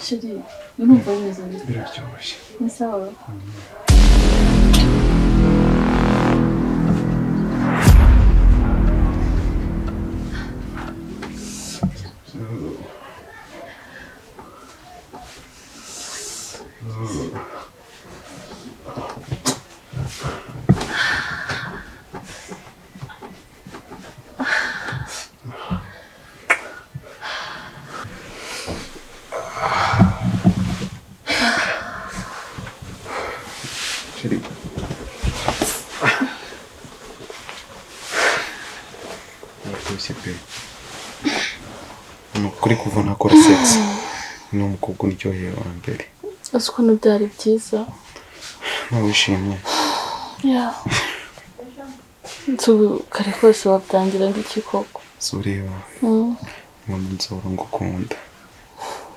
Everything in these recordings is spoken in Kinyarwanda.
Sheri, urumva bimeze bite? Biraryoshye. Ni sawa. Kuri kuva nakora sex ni umukobwa uryoheye wa mbere. Ese ko byari byiza? Wishimye? Yeah. Kare kose wabyangira ndiki koko. Sureba. Umuntu nzora ngukunda.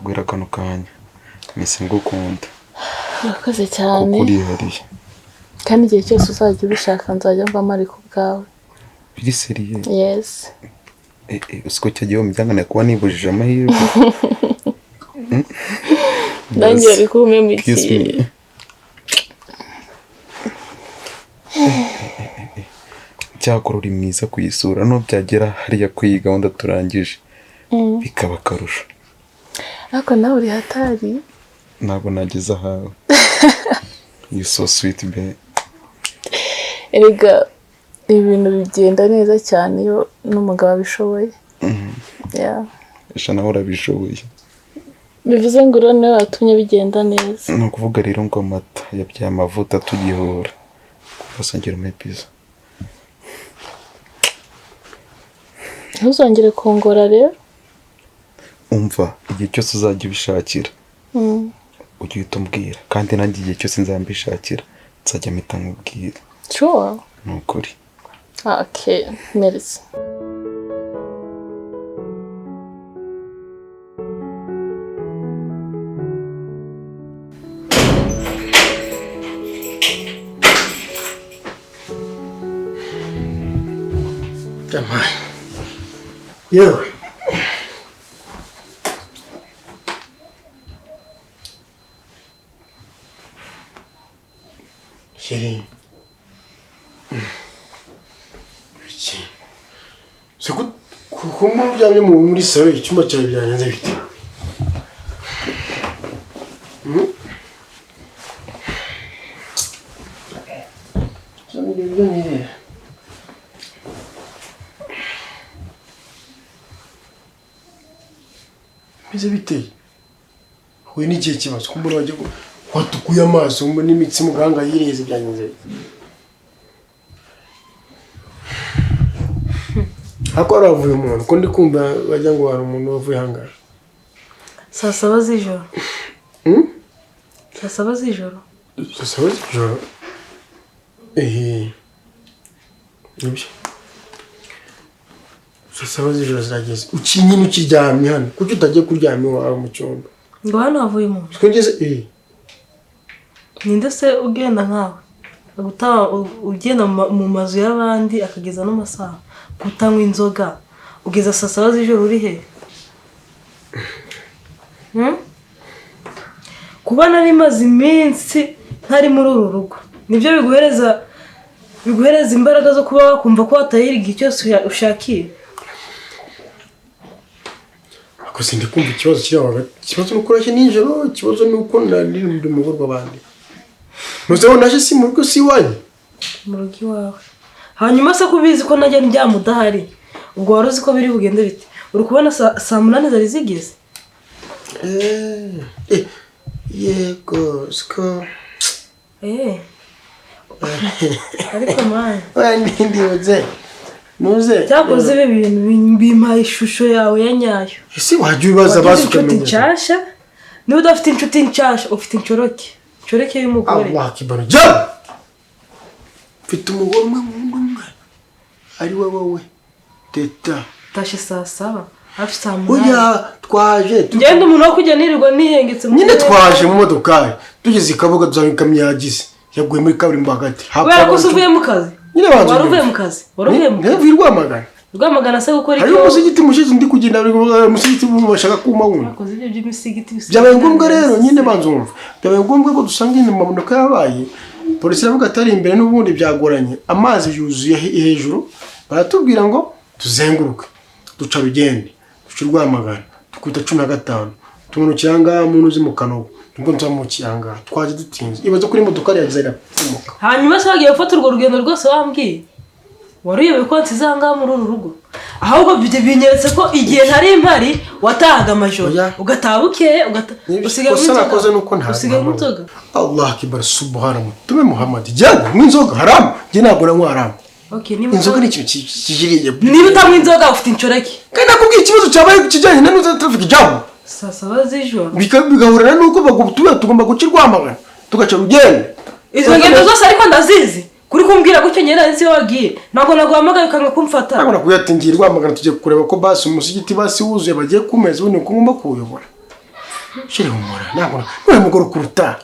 Gwera kano kanya. Mise ngukunda. Urakoze cyane. Kuri hariye. Kandi igihe cyose uzajya ubishaka nzajya mba mari ku bwawe. Biri seriye? Yes. Usiko cyagiye umujyangana kuba nibujije amahirwe. Nanjye ari kumemikira. Cyakora uri mwiza kuyisura no byagera hariya kwiga gahunda turangije. Bikaba karusho. Ariko nawe uri hatari. Ntabwo nageze ahawe. You so sweet babe. Erega ibintu bigenda neza cyane iyo n'umugabo abishoboye. Yeah. Esha nawe urabishoboye. Bivuze ngo rero nawe watumye bigenda neza. No kuvuga rero ngo amata yabyaye amavuta tugihura. Kubasangira mu pizza. Ntuzongere kongora rero. Umva igihe cyose uzajya ubishakira. Ujye utumbwira kandi nanjye igihe cyose nzambishakira nzajya mpita nkubwira. Sure. Nukuri. Okay, merci. Jamai. Yewe. Sheri. Siko kukumva byamye muri salo icyuma cyawe byanyanze bite? Jamwe byanyire. Bize biteye. Huye n'igihe kibazo kumbura wajye watukuye amaso mbo n'imitsi muganga yireze byanyanze. Hako aravuye umuntu ko ndi kumva bajya ngo hari umuntu wavuye hangara. Saa saba z'ijoro. Saa saba z'ijoro. Saa saba z'ijoro. Nibyo. Saa saba z'ijoro zirageze. Ukinyine ukiryamye hano. Kuki utagiye kuryama iwawe mu cyumba? Ngo hano havuye umuntu. Twigeze Ninde se ugenda nkawe? Ugenda mu mazu y'abandi akageza no masaha. Kutanywa inzoga. Ugeza saa saba z'ijoro uri he? Kuba nari maze iminsi ntari muri uru rugo. Nibyo biguhereza imbaraga zo kuba wakumva ko watahira igihe cyose ushakiye. Ako sindi kumva ikibazo kiri aho. Ikibazo nuko urashye nijoro, ikibazo nuko nari mu rugo rw'abandi. Muzeho naje si mu rugo si wanyu. Mu rugo iwawe. Hanyuma se kubizi ko najya ndyama udahari. Ubwo wari uzi ko biri bugende bite? Uri kubona saa 8 zari zigeze? Yego, siko. Ariko mwana. Ndibuze. Nuze. Cyakoze ibi bintu bimpaye ishusho yawe ya nyayo. Ese wajya ubibaza basukamenya. Ncyasha. Niba udafite inshuti ncyasha, ufite inshoroke. Inshoroke y'umugore. Allah kibara. Ja! Mfite umugore umwe. Ari wowe. Teta. Tashe saa 7. Hafi saa 8. Oya, twaje. Ngende umuntu wo kujya nirirwa nihengetse mu. Nyine twaje mu modoka. Tugeze ikabuga tuzankamya yagize. Yaguye muri kaburimbo hagati. Wera ko uvuye mu kazi? Nyine banze. Wari uvuye mu kazi? Wari uvuye mu kazi? Virwa magana. Rwamagana se gukora hari umusigiti mushize ndi kugenda umusigiti bashaka kuma wundi akoze ibyo by'imisigiti byabaye ngombwa rero nyine banzumva byabaye ngombwa ko dusanga nyine mu mpanuka yabaye polisi iravuga atari imbere n'ubundi byagoranye amazi yuzuye hejuru baratubwira ngo tuzenguruke duca Rugende duca Rwamagana tukwita 15 tumanukira ngaha mu ntuzi mu Kanogo nibwo nzamukiye ngaha twaje dutinze ibaze kuri imodoka yagize irapfumuka hanyuma se bagiye gufata urwo rugendo rwose wambwiye wariyobe ko nzizanga muri uru rugo ahubwo binyeretse ko igihe ntari impari watahaga amajoro ugataha bukeye usigaye mutoga Allah akbar subhanahu tume Muhammad jana mwinzoga haram je nabona ngo haram inzoga ni ikintu kijiriye niba utamwe inzoga ufite incoreke kandi nakubwiye ikibazo cyabaye kijanye na nuza traffic jam sasa bazijoro bigahurana nuko bagutuye tugomba gucirwa amagana tugaca Rugende izo ngendo zose ariko ndazizi kuri kumbwira gucyo nyera nzi wagiye nako naguhamagaye ukanga kumfata nako nakuyatingirwa amagana tujye kureba ko basi umusigiti basi wuzuye bagiye kumeza ubundi ngomba kuyobora shire umura nako uri mugoro kuruta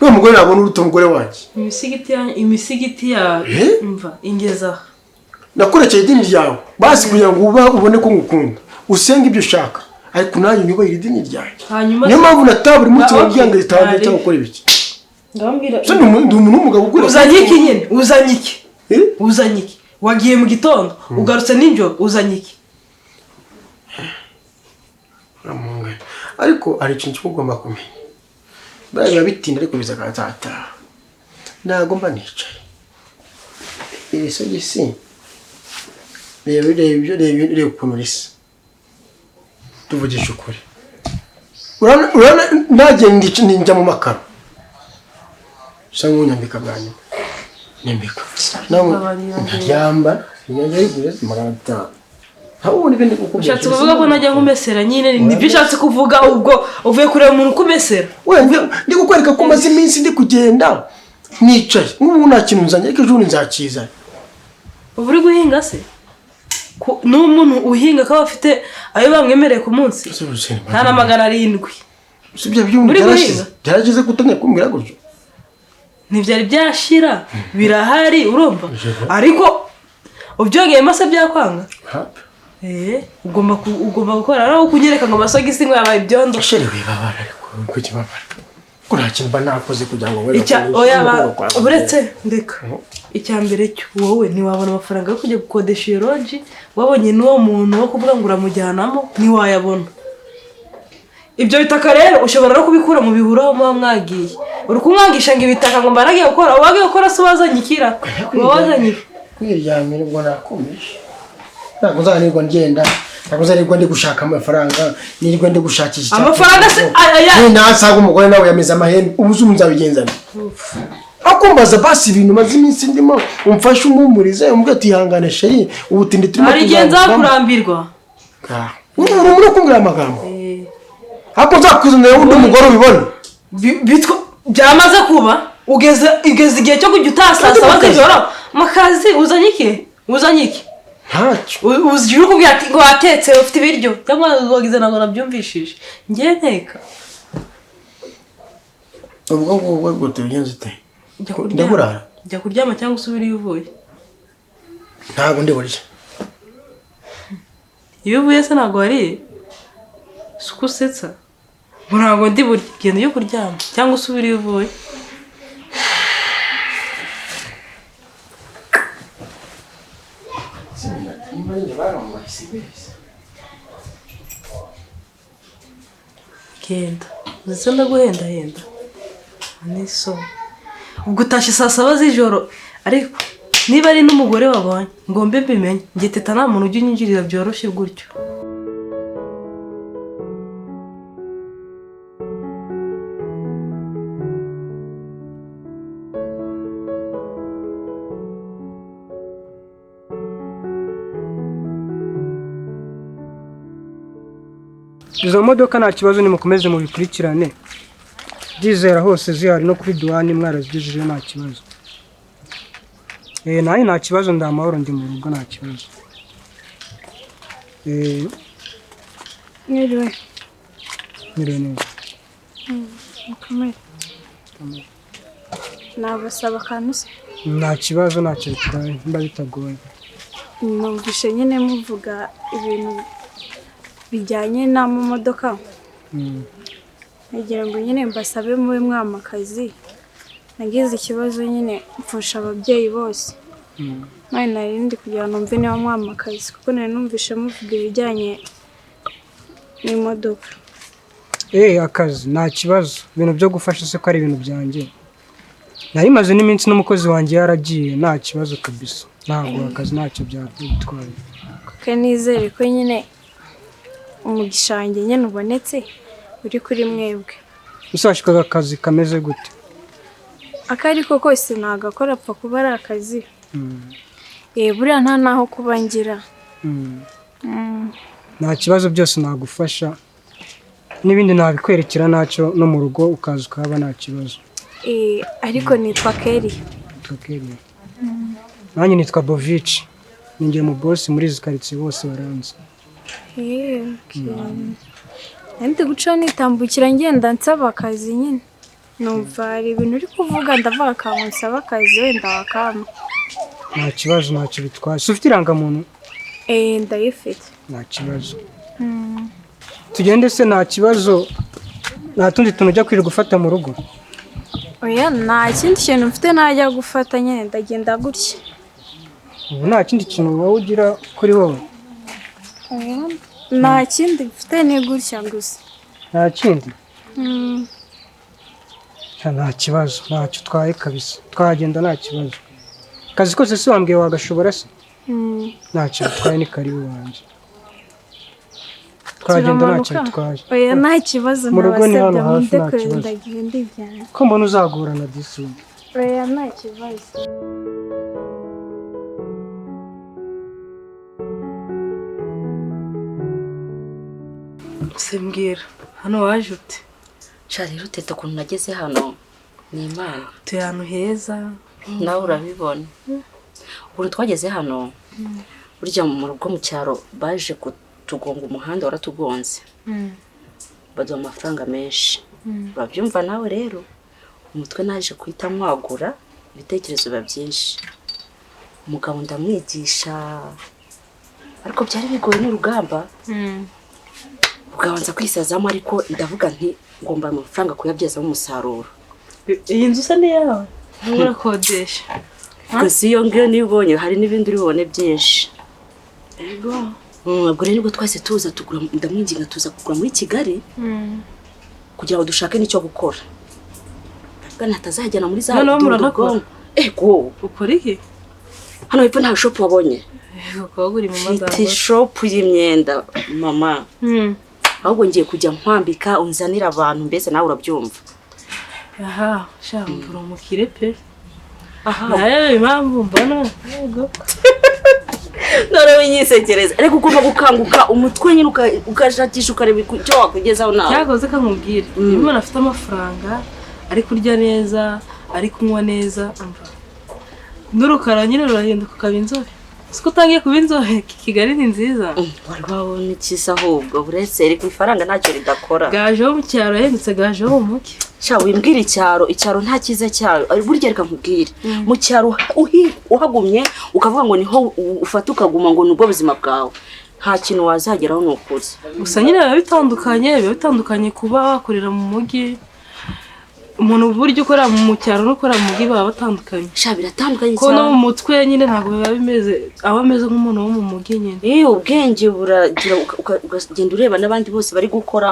no mugore nabona uruta umugore waje imisigiti ya mva ingeza nakurekeye idini ryawe basi kugira ngo ubone ko ngukunda usenga ibyo ushaka ariko nanjye nyuba idini ryawe niyo mpamvu nataburi munsi wabwiyanga ritanga cyangwa ukora ibiki ngambwira ndi umuntu w'umugabo ugura uzanyiki nyine uzanyiki wagiye mu gitondo ugarutse ninjoro uzanyiki ariko ari ikintu cy'ugomba kumenya bari babitinda ariko bizakazata ntago mba nicaye iri sogisi reba ukuntu risa tuvugisha ukuri urabona nagiye ninjya mu makaro usa nk'unyambika bwa nyuma nyambika ndaryamba yayigure 500 ubundi bindi kukubwira ushatse kuvuga ko najya nkumesera nyine nibyo ushatse kuvuga ubwo uvuye kureba umuntu kumesera ndi kukwereka ko maze iminsi ndi kugenda nicaye nk'ubu nta kintu nzanye ariko ejo nzakizana ubu uri guhinga se n'umuntu uhinga akaba afite ayo bamwemereye ku munsi nta na 700 sibyo byarageze kutanya kumbwira gutyo ntibyari byashira birahari urumva ariko ubyogeye mase byakwanga ugomba gukora naho kunyereka ngo amasogisi ngo yabaye ibyondo shere wibabara ariko kukibabara ko nta kintu nakoze kugira ngo were uretse ndeka icyambere cyo wowe ntiwabona amafaranga yo kujya gukodesha iyo lodge wabonye n'uwo muntu wo kuvuga ngo uramujyanamo ntiwayabona ibyo bitaka rero ushobora no kubikura mu bihuru aho muba mwagiye uri kumwangisha ngo ibitaka ngo mbaragiye gukora wagiye gukora se wazanyikira wazanyika kwiryamira ubwo nakomeje ntabwo nzanirwa ngenda ntabwo nzanirwa ndi gushaka amafaranga nirwa ndi gushakisha amafaranga se aya nasaga umugore nawe yameze amahembe ubuze umuzabigenzana akumbaza basi ibintu maze iminsi ndimo umfashe umumurize umbwira ati ihangane sheri ubutindi turimo arigenza kurambirwa uri kumbwira amagambo hapo nzakuzanira undi mugore ubibona bitwa byamaze kuba ugeze igihe cyo kujya utasasa bakajora makazi uzanyike ntacyo uzijuru kubwira ati ngo watetse ufite ibiryo cyangwa wagize nago nabyumvishije ngiye nteka ubwo ngo tubigenze ute ndaburara njya kuryama cyangwa usubira iyo uvuye ntabwo ndi burya iyo uvuye se ntabwo wariye suko usetsa ntabwo ndi burya genda iyo kuryama cyangwa usubira iyo uvuye genda ndetse ndaguhendahenda n'isoni ubwo utashye saa 7 z'ijoro ariko niba ari n'umugore wabonye ngombe mbimenye njye teta nta muntu ujya unyinjirira byoroshye gutyo izo modoka nta kibazo nimukomeze mu bikurikirane ndizera hose zihari no kuri duwani mwarazigejeje nta kibazo nanjye nta kibazo ndamahoro ndi mu rugo nta kibazo Mwiriwe neza mukomere nabasaba akantu se nta kibazo ntacyo bitwaye mba bitagoye numvishe nyine muvuga ibintu bijyanye n'amamodoka ngira ngo nyine mbasabe mube mwampa akazi nagize ikibazo nyine mfasha ababyeyi bose none narindi kugira ngo numve niba mwampa akazi kuko nari numvishe muvuga ibijyanye n'imodoka. Akazi nta kibazo, ibintu byo gufasha se ko ari ibintu byanjye. Nari maze n'iminsi n'umukozi wanjye yaragiye, nta kibazo kabisa. Ntabwo akazi ntacyo byatwaye. Kuko nizere ko nyine umugisha wanjye nyine ubonetse uri kuri mwebwe. Usashikaga akazi kameze gute? Akari ko kose nagakora apfa kuba ari akazi. Buriya nta naho kuba ngira. Nta kibazo byose nagufasha. N'ibindi nabikwerekera ntacyo no mu rugo ukaza ukaba nta kibazo. Ariko nitwa Kelly. Kelly. Nanjye nitwa Bovici. Ninjye mu boss muri izi quartier bose baranze. Ndi guca nitambukira ngenda nsaba akazi nyine. Numva ari ibintu uri kuvuga ndavuga akantu nsaba akazi wenda wakama. Nta kibazo ntacyo bitwaye. Ufite irangamuntu? Ndayifite. Nta kibazo. Tugende se nta kibazo. Nta tundi tuntu ujya kwira gufata mu rugo? Oya nta kindi kintu mfite najya gufata nyine ndagenda gutya. Ubu nta kindi kintu wowe ugira kuri wowe? Nta kindi mfite ni gutya gusa. Nta kindi? Nta kibazo, ntacyo utwaye kabisa. Twagenda nta kibazo. Akazi kose se wambwiye wagashobora se? Ntacyo bitwaye ni karibu wanjye. Twagenda ntacyo bitwaye. Oya nta kibazo nabasabye mundekure ndagenda ibyane. Ko mbona uzagorana disi. Oya nta kibazo. Simbwira hano waje ute? Rero teta ukuntu nageze hano ni Imana. Tuye ahantu heza nawe urabibona. Ubu twageze hano burya mu rugo mu cyaro baje kutugonga umuhanda waratugonze. Baduha amafaranga menshi. Urabyumva nawe rero umutwe naje kuhita mwagura ibitekerezo biba byinshi. Umugabo ndamwigisha ariko byari bigoye n'urugamba. Ugabanza kwisazamo ariko ndavuga nti ngomba amafaranga kuyabyazamo umusaruro. Iyi nzu se ni yawe? Urakodesha? Gusa iyo ngiyo nibonye hari n'ibindi uribone byinshi. Ego. Ubwo rero nibwo twese tuza tugura ndamwinginga tuza kugura muri Kigali. Kugira ngo dushake n'icyo gukora. Ndavuga natazajyana muri za rugo. Ego. Ukora iki? Hano hepfo nta shop wabonye. Ukaba uri mu magambo. Iti shop y'imyenda mama. Ahubwo ngiye kujya nkwambika unzanira abantu mbese nawe urabyumva. Aha, shambura umukire pe. Aha, impamvu mbona. Yego. None winyisekereza. Ariko ugomba gukanguka umutwe nyine ukashakisha ukareba icyo wakugezaho nawe. Cyakoze kamubwira. Iyo umuntu afite amafaranga, ari kurya neza, ari kunywa neza, amva. N'urukara nyine rurahinduka ukaba inzobe. Siko utangiye kuba inzobe, Kigali ni nziza. Wari wabona ikisa ahubwo buretse iri ku ifaranga ntacyo ridakora. Gajeho mu cyaro yendutse gajeho mu muke. Sha wimbwira icyaro nta kiza cyayo. Burya reka nkubwire. Mu cyaro uhagumye ukavuga ngo niho ufata ukaguma ngo nubwo buzima bwawe. Nta kintu wazageraho n'ukuri. Gusa nyine biba bitandukanye kuba wakorera mu mugi. Umuntu buryo ukora mu cyaro no ukora mu mugi baba batandukanye. Sha biratandukanye cyane. Ko no mu mutwe nyine ntabwo biba bimeze abameze nk'umuntu wo mu mugi nyine. Ubwenge buragira ukagenda ureba n'abandi bose bari gukora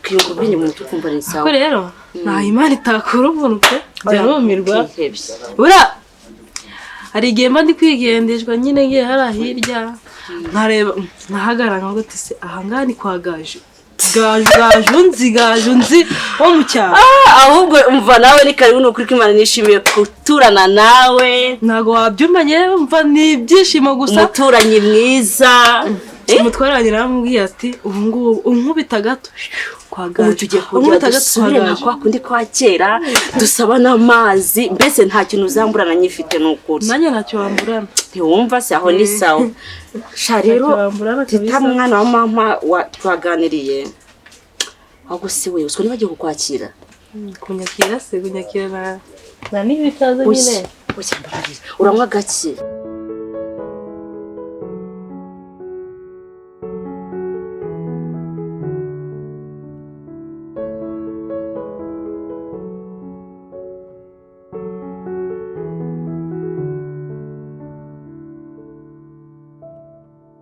ukiyungura ubwenge mu mutwe ukumva ni sawa. Ko rero nta Imana itakura umuntu pe. Byarumirwa. Hari igihe mba ndi kwigendeshwa nyine ngiye hari hirya nkareba nkahagarara ngo tise ahangana ni kwa Gaje. Gaje unzi wo mu cyaro. Ahubwo umva nawe ni karibu no kuri Imana nishimiye kuturana nawe. Ntago wabyumva nyere umva ni ibyishimo gusa. Umuturanyi mwiza. Umutwaranye namubwiye ati ubu ngubu unkubita gato kwa Gaje. Tugiye kujya dusubire kwa kundi kwa kera dusaba n'amazi mbese nta kintu uzamburana nyifite n'ukuri. Nanye ntacyo wamburana. Ntiwumva se aho ni sawa. Sha rero tita mwana wa mama twaganiriye. Ahubwo si we usiko nibagiye kukwakira. Kunyakira se kunyakira na n'ibikaza nyine. Uramwa gake.